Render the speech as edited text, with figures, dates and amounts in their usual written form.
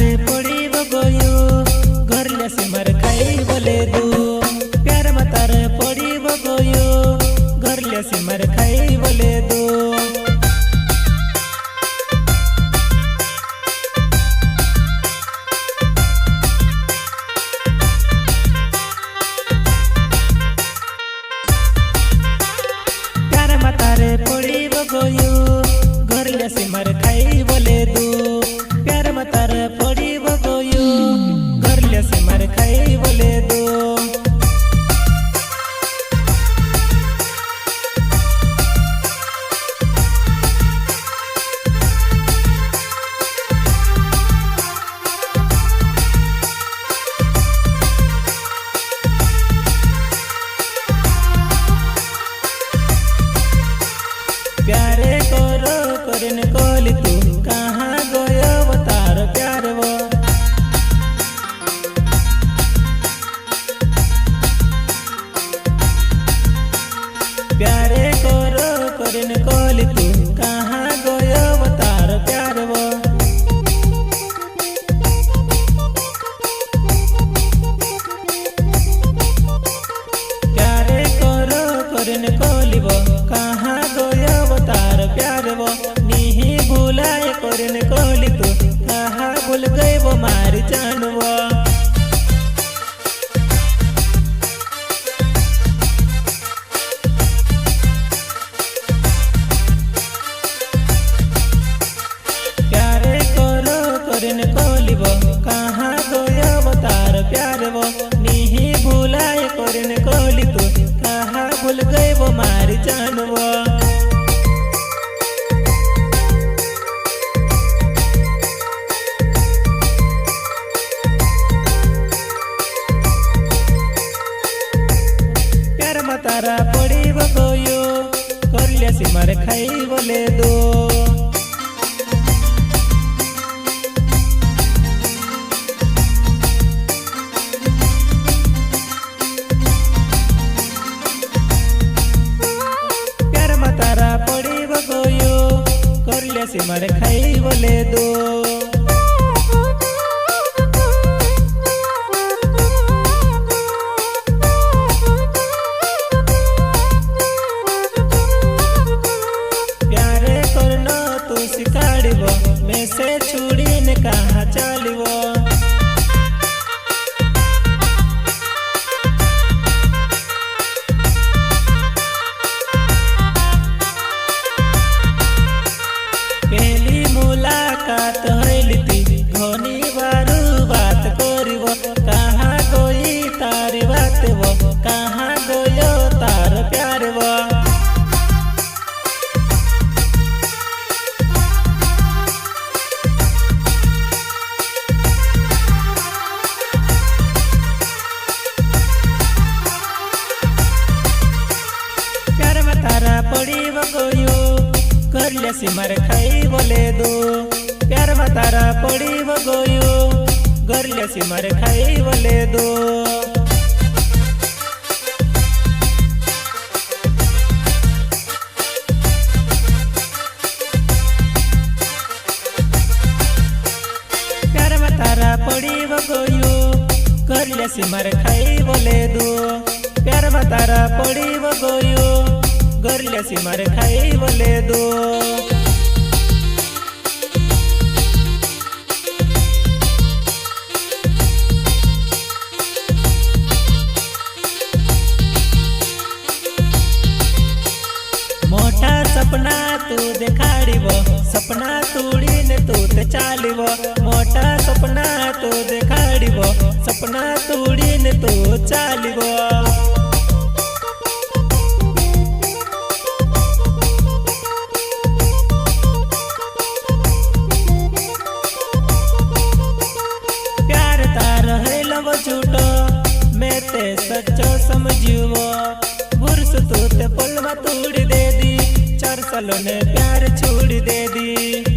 तारे पड़ी बगोयो घरले सिमर खाई बोले दू। प्यार में तारे पड़ी बगोयो घरले सिमर खाई बोले दू। प्यार में तारे पड़ी बगोयो घरले सिमर खाई बोले दू। प्यार में तारे पड़ी बगोयो घरले सिमर खाई बोले दू। प्यारे करो करन कोली तू कहाँ गयो तार प्यार वो। प्यारे करो करन कोली तू कहाँ गयो तार प्यार वो। प्यारे करो करन कोली वो कहाँ गयो तार प्यार वो। नहीं भूलाए करन कोली तू कहाँ भूल गए वो मारी जान वो। प्यारे करो करन कोली वो कहाँ गयो तार प्यार वो। नहीं भूलाए करन कोली तू कहाँ भूल गए वो मारी जान वो। प्यार में तारा पड़ी बगोयो करले सिमर खाई बोले दो। प्यार में तारा पड़ी बगोयो करले सिमर खाई बोले दो। मैं से छुड़ी ने कहाँ चलिवो। पहली मुलाकात होइली थी घनी बारू बात करिवो। कहाँ गई तारी बात वो कहाँ गयो तार प्यार वो। तारा पड़ी बगोयो करले सिमर खाई बोले दो। प्यार में तारा पड़ी बगोयो करले सिमर खाई बोले दो। प्यार में तारा पड़ी बगोयो करले सिमर खाई बोले दो। प्यार में तारा पड़ी बगोयो घरले सिमर खाई बोले दो। मोटा सपना तू देखाड़ीवो सपना तोड़ी ने तू ते चालीवो। मोटा सपना तू देखाड़ीवो सपना तोड़ी ने तू चालीवो। झूठो मैं ते सच्चो समझियो। बुरस तू ते पलवा तोड़ दे दी 4 सालों ने प्यार छोड़ दे दी।